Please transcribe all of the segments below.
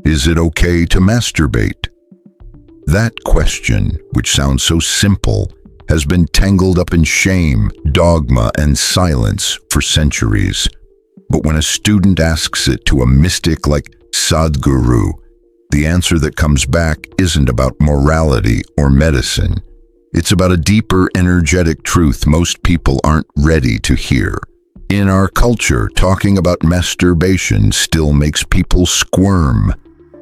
Is it okay to masturbate? That question, which sounds so simple, has been tangled up in shame, dogma, and silence for centuries. But when a student asks it to a mystic like Sadhguru, the answer that comes back isn't about morality or medicine. It's about a deeper energetic truth most people aren't ready to hear. In our culture, talking about masturbation still makes people squirm.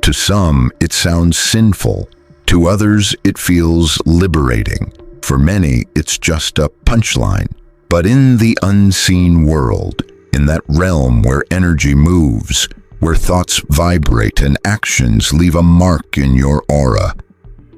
To some, it sounds sinful. To others, it feels liberating. For many, it's just a punchline. But in the unseen world, in that realm where energy moves, where thoughts vibrate and actions leave a mark in your aura,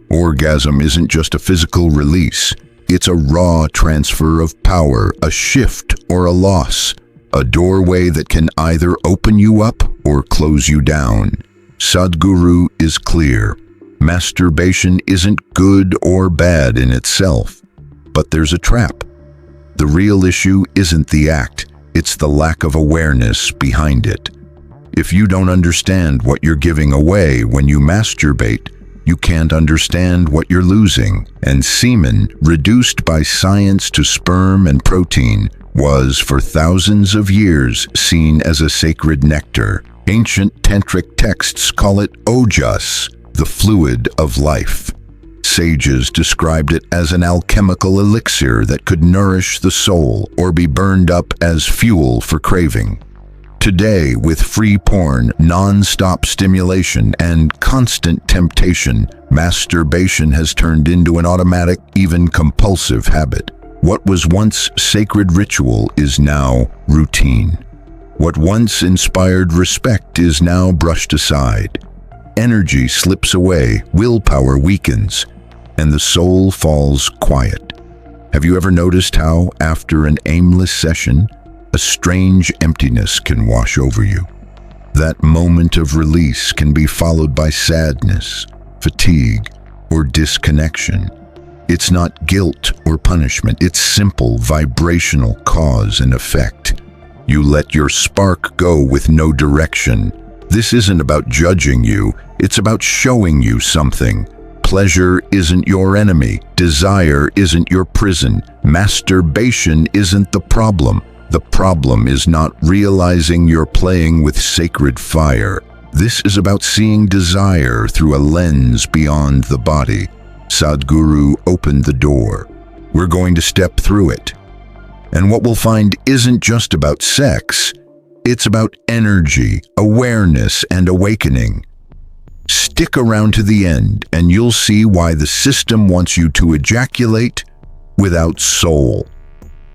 orgasm isn't just a physical release. It's a raw transfer of power, a shift or a loss, a doorway that can either open you up or close you down. Sadhguru is clear. Masturbation isn't good or bad in itself, but there's a trap. The real issue isn't the act, it's the lack of awareness behind it. If you don't understand what you're giving away when you masturbate, you can't understand what you're losing. And semen, reduced by science to sperm and protein, was for thousands of years seen as a sacred nectar. Ancient tantric texts call it ojas, the fluid of life. Sages described it as an alchemical elixir that could nourish the soul or be burned up as fuel for craving. Today, with free porn, non-stop stimulation, and constant temptation, masturbation has turned into an automatic, even compulsive habit. What was once sacred ritual is now routine. What once inspired respect is now brushed aside. Energy slips away, willpower weakens, and the soul falls quiet. Have you ever noticed how, after an aimless session, a strange emptiness can wash over you? That moment of release can be followed by sadness, fatigue, or disconnection. It's not guilt or punishment, it's simple vibrational cause and effect. You let your spark go with no direction. This isn't about judging you, it's about showing you something. Pleasure isn't your enemy, desire isn't your prison, masturbation isn't the problem. The problem is not realizing you're playing with sacred fire. This is about seeing desire through a lens beyond the body. Sadhguru opened the door. We're going to step through it. And what we'll find isn't just about sex, it's about energy, awareness, and awakening. Stick around to the end, and you'll see why the system wants you to ejaculate without soul,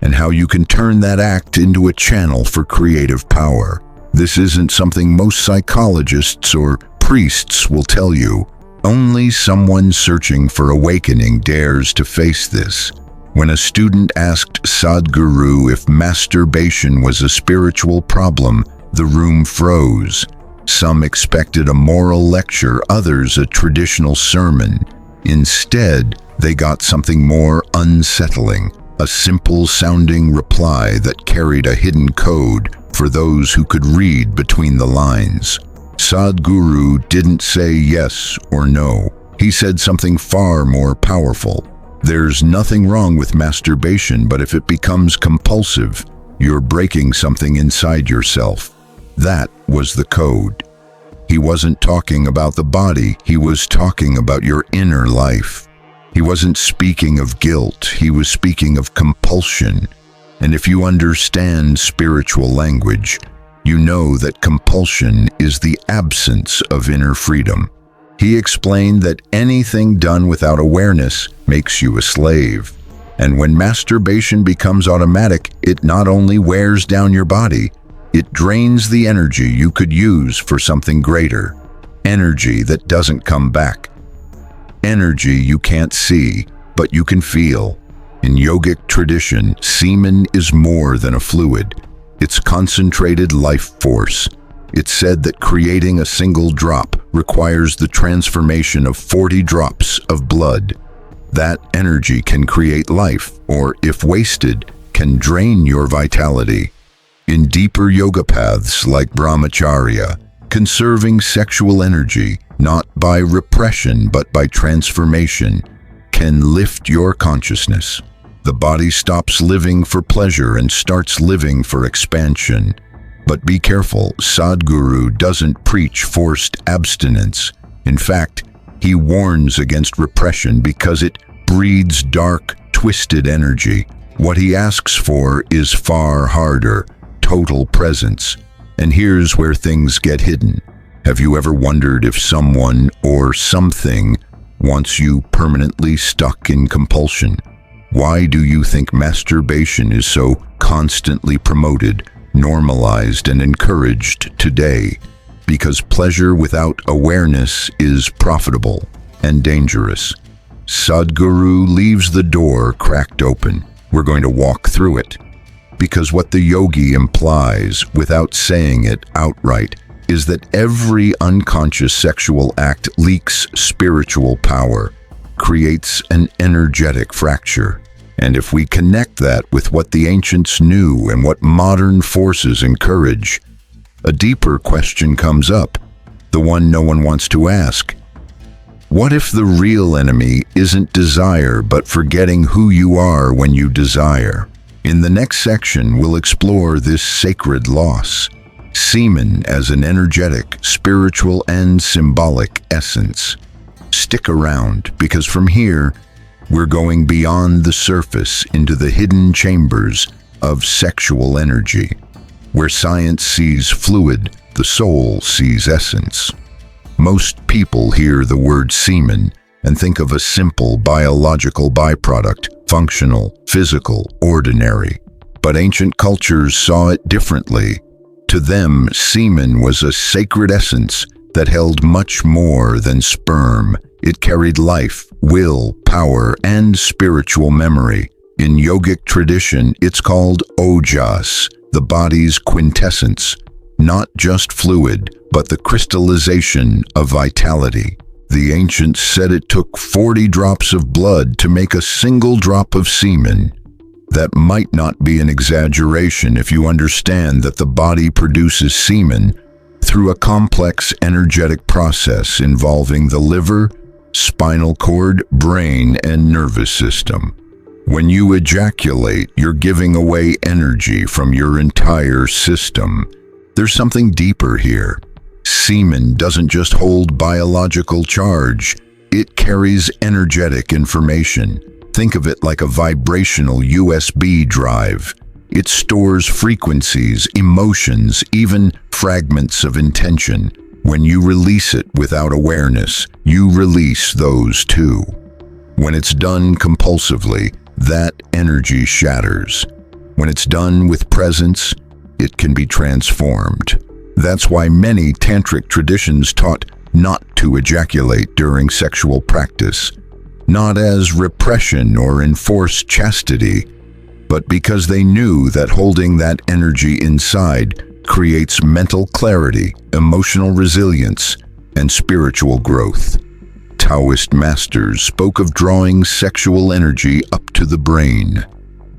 and how you can turn that act into a channel for creative power. This isn't something most psychologists or priests will tell you. Only someone searching for awakening dares to face this. When a student asked Sadhguru if masturbation was a spiritual problem, the room froze. Some expected a moral lecture, others a traditional sermon. Instead, they got something more unsettling. A simple-sounding reply that carried a hidden code for those who could read between the lines. Sadhguru didn't say yes or no. He said something far more powerful. There's nothing wrong with masturbation, but if it becomes compulsive, you're breaking something inside yourself. That was the code. He wasn't talking about the body, he was talking about your inner life. He wasn't speaking of guilt, he was speaking of compulsion. And if you understand spiritual language, you know that compulsion is the absence of inner freedom. He explained that anything done without awareness makes you a slave. And when masturbation becomes automatic, it not only wears down your body, it drains the energy you could use for something greater. Energy that doesn't come back. Energy you can't see, but you can feel. In yogic tradition, semen is more than a fluid. It's concentrated life force. It's said that creating a single drop requires the transformation of 40 drops of blood. That energy can create life, or if wasted, can drain your vitality. In deeper yoga paths like brahmacharya, Conserving sexual energy, not by repression but by transformation, can lift your consciousness. The body stops living for pleasure and starts living for expansion. But be careful, Sadhguru doesn't preach forced abstinence. In fact, he warns against repression because it breeds dark, twisted energy. What he asks for is far harder: total presence. And here's where things get hidden. Have you ever wondered if someone or something wants you permanently stuck in compulsion? Why do you think masturbation is so constantly promoted, normalized, and encouraged today? Because pleasure without awareness is profitable and dangerous. Sadhguru leaves the door cracked open. We're going to walk through it. Because what the yogi implies, without saying it outright, is that every unconscious sexual act leaks spiritual power, creates an energetic fracture. And if we connect that with what the ancients knew and what modern forces encourage, a deeper question comes up, the one no one wants to ask. What if the real enemy isn't desire but forgetting who you are when you desire? In the next section, we'll explore this sacred loss, semen as an energetic, spiritual, and symbolic essence. Stick around, because from here, we're going beyond the surface into the hidden chambers of sexual energy. Where science sees fluid, the soul sees essence. Most people hear the word semen and think of a simple biological byproduct, functional, physical, ordinary. But ancient cultures saw it differently. To them, semen was a sacred essence that held much more than sperm. It carried life, will, power, and spiritual memory. In yogic tradition, it's called ojas, the body's quintessence, not just fluid, but the crystallization of vitality. The ancients said it took 40 drops of blood to make a single drop of semen. That might not be an exaggeration if you understand that the body produces semen through a complex energetic process involving the liver, spinal cord, brain, and nervous system. When you ejaculate, you're giving away energy from your entire system. There's something deeper here. Semen doesn't just hold biological charge, it carries energetic information. Think of it like a vibrational USB drive. It stores frequencies, emotions, even fragments of intention. When you release it without awareness, you release those too. When it's done compulsively, that energy shatters. When it's done with presence, it can be transformed. That's why many tantric traditions taught not to ejaculate during sexual practice, not as repression or enforced chastity, but because they knew that holding that energy inside creates mental clarity, emotional resilience, and spiritual growth. Taoist masters spoke of drawing sexual energy up to the brain.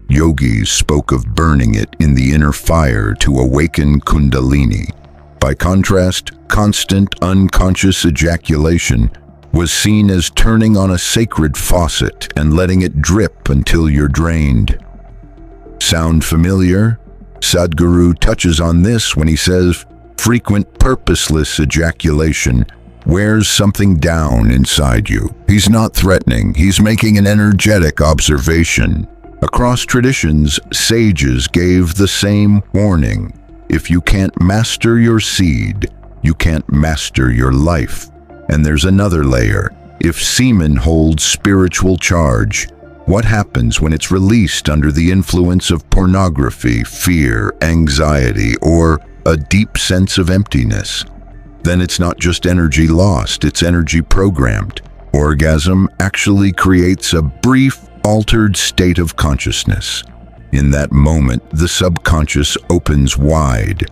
Yogis spoke of burning it in the inner fire to awaken Kundalini. By contrast, constant unconscious ejaculation was seen as turning on a sacred faucet and letting it drip until you're drained. Sound familiar? Sadhguru touches on this when he says, frequent purposeless ejaculation wears something down inside you. He's not threatening, he's making an energetic observation. Across traditions, sages gave the same warning. If you can't master your seed, you can't master your life. And there's another layer. If semen holds spiritual charge, what happens when it's released under the influence of pornography, fear, anxiety, or a deep sense of emptiness? Then it's not just energy lost, it's energy programmed. Orgasm actually creates a brief, altered state of consciousness. In that moment, the subconscious opens wide.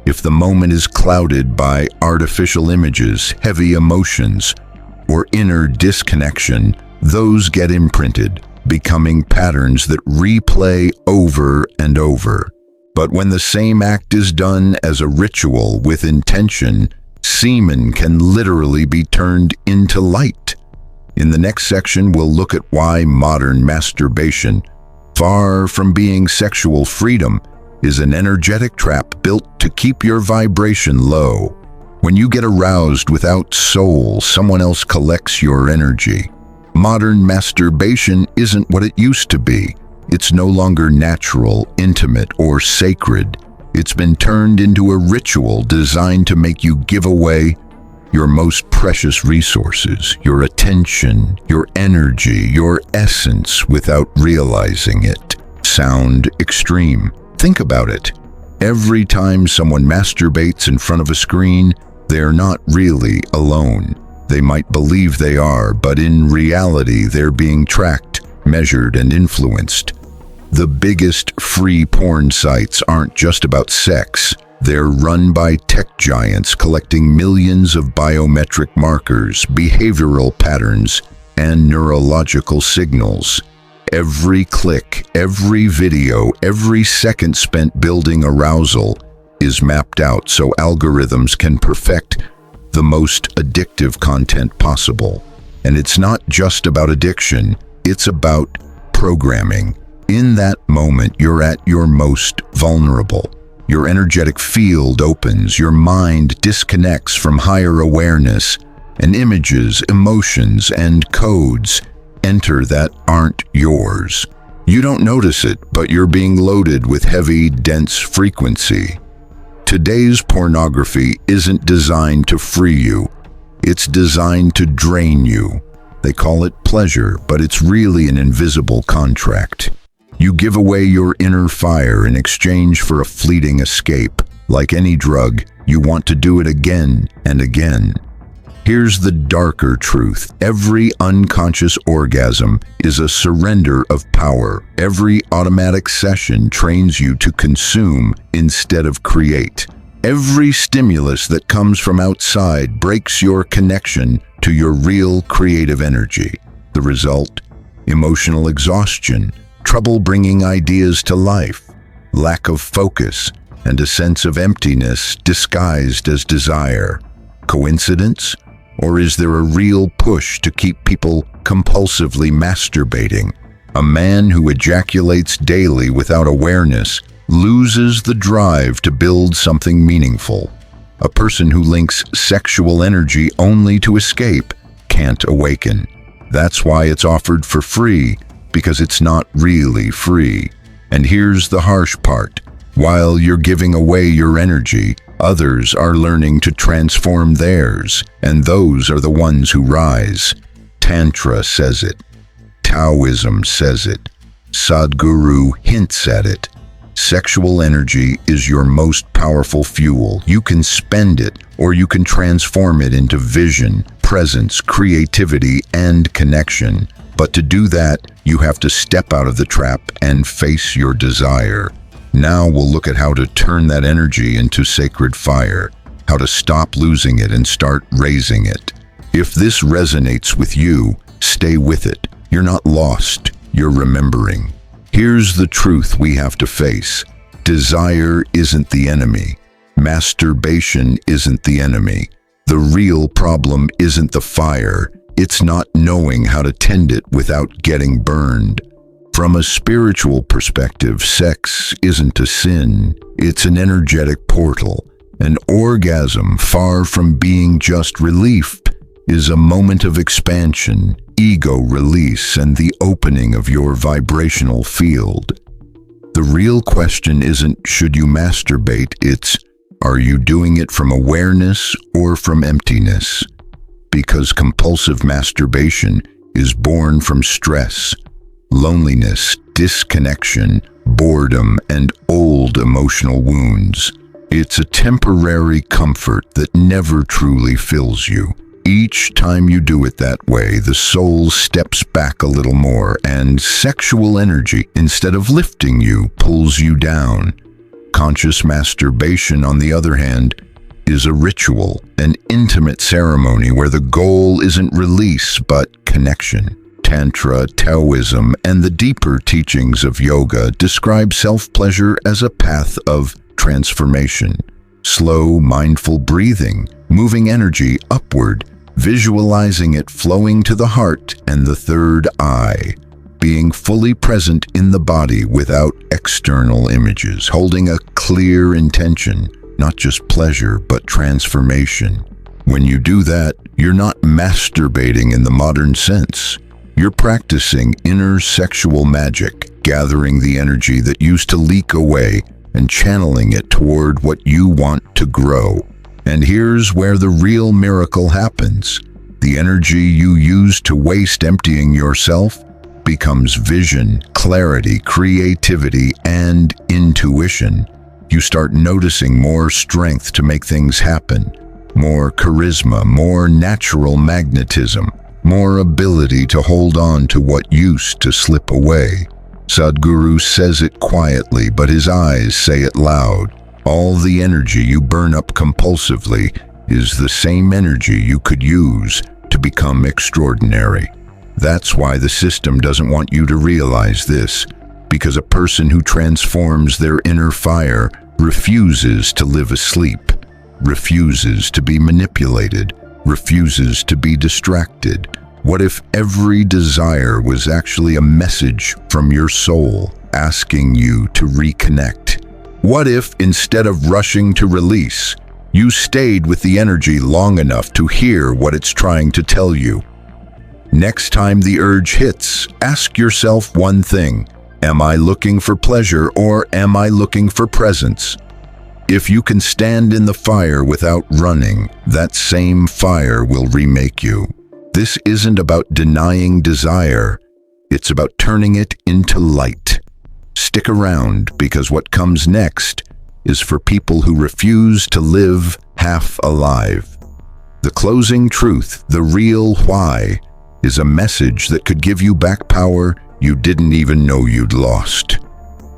If the moment is clouded by artificial images, heavy emotions, or inner disconnection, those get imprinted, becoming patterns that replay over and over. But when the same act is done as a ritual with intention, Semen can literally be turned into light. In the next section, we'll look at why modern masturbation, far from being sexual freedom, is an energetic trap built to keep your vibration low. When you get aroused without soul, someone else collects your energy. Modern masturbation isn't what it used to be. It's no longer natural, intimate, or sacred. It's been turned into a ritual designed to make you give away your most precious resources, your attention, your energy, your essence without realizing it. Sound extreme? Think about it. Every time someone masturbates in front of a screen, they're not really alone. They might believe they are, but in reality, they're being tracked, measured, and influenced. The biggest free porn sites aren't just about sex. They're run by tech giants collecting millions of biometric markers, behavioral patterns, and neurological signals. Every click, every video, every second spent building arousal is mapped out so algorithms can perfect the most addictive content possible. And it's not just about addiction, it's about programming. In that moment, you're at your most vulnerable. Your energetic field opens, your mind disconnects from higher awareness, and images, emotions, and codes enter that aren't yours. You don't notice it, but you're being loaded with heavy, dense frequency. Today's pornography isn't designed to free you. It's designed to drain you. They call it pleasure, but it's really an invisible contract. You give away your inner fire in exchange for a fleeting escape. Like any drug, you want to do it again and again. Here's the darker truth. Every unconscious orgasm is a surrender of power. Every automatic session trains you to consume instead of create. Every stimulus that comes from outside breaks your connection to your real creative energy. The result? Emotional exhaustion, trouble bringing ideas to life, lack of focus, and a sense of emptiness disguised as desire. Coincidence? Or is there a real push to keep people compulsively masturbating? A man who ejaculates daily without awareness loses the drive to build something meaningful. A person who links sexual energy only to escape can't awaken. That's why it's offered for free, because it's not really free. And here's the harsh part. While you're giving away your energy, others are learning to transform theirs, and those are the ones who rise. Tantra says it. Taoism says it. Sadhguru hints at it. Sexual energy is your most powerful fuel. You can spend it, or you can transform it into vision, presence, creativity, and connection. But to do that, you have to step out of the trap and face your desire. Now we'll look at how to turn that energy into sacred fire, how to stop losing it and start raising it. If this resonates with you, stay with it. You're not lost, you're remembering. Here's the truth we have to face. Desire isn't the enemy. Masturbation isn't the enemy. The real problem isn't the fire. It's not knowing how to tend it without getting burned. From a spiritual perspective, sex isn't a sin. It's an energetic portal. An orgasm, far from being just relief, is a moment of expansion, ego release, and the opening of your vibrational field. The real question isn't, should you masturbate? It's, are you doing it from awareness or from emptiness? Because compulsive masturbation is born from stress, loneliness, disconnection, boredom, and old emotional wounds. It's a temporary comfort that never truly fills you. Each time you do it that way, the soul steps back a little more, and sexual energy, instead of lifting you, pulls you down. Conscious masturbation, on the other hand, is a ritual, an intimate ceremony where the goal isn't release but connection. Tantra, Taoism, and the deeper teachings of yoga describe self-pleasure as a path of transformation. Slow, mindful breathing, moving energy upward, visualizing it flowing to the heart and the third eye, being fully present in the body without external images, holding a clear intention, not just pleasure, but transformation. When you do that, you're not masturbating in the modern sense. You're practicing inner sexual magic, gathering the energy that used to leak away and channeling it toward what you want to grow. And here's where the real miracle happens. The energy you used to waste emptying yourself becomes vision, clarity, creativity, and intuition. You start noticing more strength to make things happen, more charisma, more natural magnetism, more ability to hold on to what used to slip away. Sadhguru says it quietly, but his eyes say it loud. All the energy you burn up compulsively is the same energy you could use to become extraordinary. That's why the system doesn't want you to realize this, because a person who transforms their inner fire refuses to live asleep, refuses to be manipulated, refuses to be distracted. What if every desire was actually a message from your soul asking you to reconnect? What if, instead of rushing to release, you stayed with the energy long enough to hear what it's trying to tell you? Next time the urge hits, ask yourself one thing. Am I looking for pleasure or am I looking for presence? If you can stand in the fire without running, that same fire will remake you. This isn't about denying desire. It's about turning it into light. Stick around, because what comes next is for people who refuse to live half alive. The closing truth, the real why, is a message that could give you back power you didn't even know you'd lost.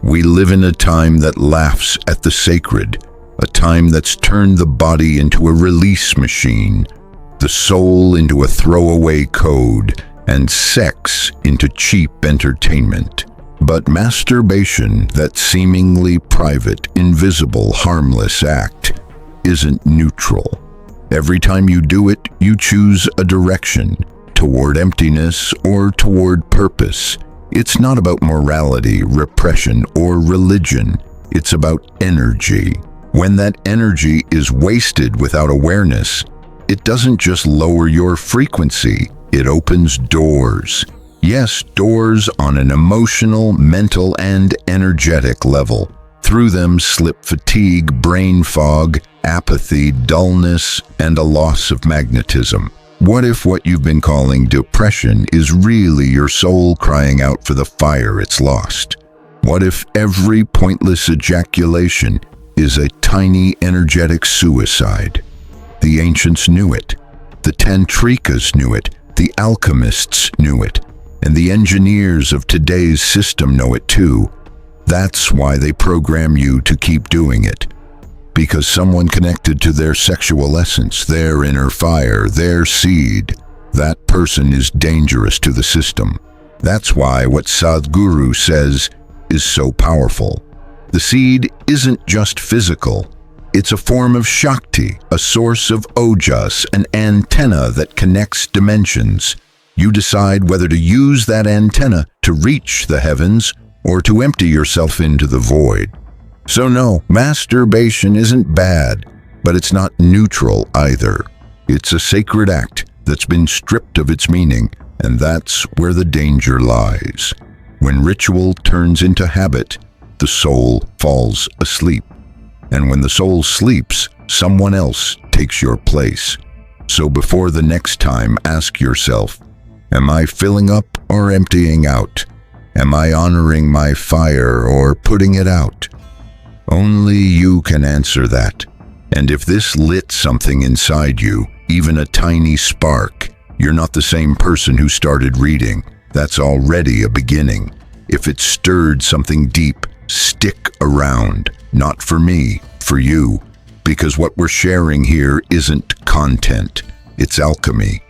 We live in a time that laughs at the sacred, a time that's turned the body into a release machine, the soul into a throwaway code, and sex into cheap entertainment. But masturbation, that seemingly private, invisible, harmless act, isn't neutral. Every time you do it, you choose a direction, toward emptiness or toward purpose. It's not about morality, repression, or religion. It's about energy. When that energy is wasted without awareness, it doesn't just lower your frequency, it opens doors. Yes, doors on an emotional, mental, and energetic level. Through them slip fatigue, brain fog, apathy, dullness, and a loss of magnetism. What if what you've been calling depression is really your soul crying out for the fire it's lost? What if every pointless ejaculation is a tiny energetic suicide? The ancients knew it. The tantrikas knew it. The alchemists knew it. And the engineers of today's system know it too. That's why they program you to keep doing it. Because someone connected to their sexual essence, their inner fire, their seed, that person is dangerous to the system. That's why what Sadhguru says is so powerful. The seed isn't just physical. It's a form of Shakti, a source of ojas, an antenna that connects dimensions. You decide whether to use that antenna to reach the heavens or to empty yourself into the void. So no, masturbation isn't bad, but it's not neutral either. It's a sacred act that's been stripped of its meaning, and that's where the danger lies. When ritual turns into habit, the soul falls asleep. And when the soul sleeps, someone else takes your place. So before the next time, ask yourself, am I filling up or emptying out? Am I honoring my fire or putting it out? Only you can answer that. And if this lit something inside you, even a tiny spark, you're not the same person who started reading. That's already a beginning. If it stirred something deep, stick around. Not for me, for you. Because what we're sharing here isn't content. It's alchemy.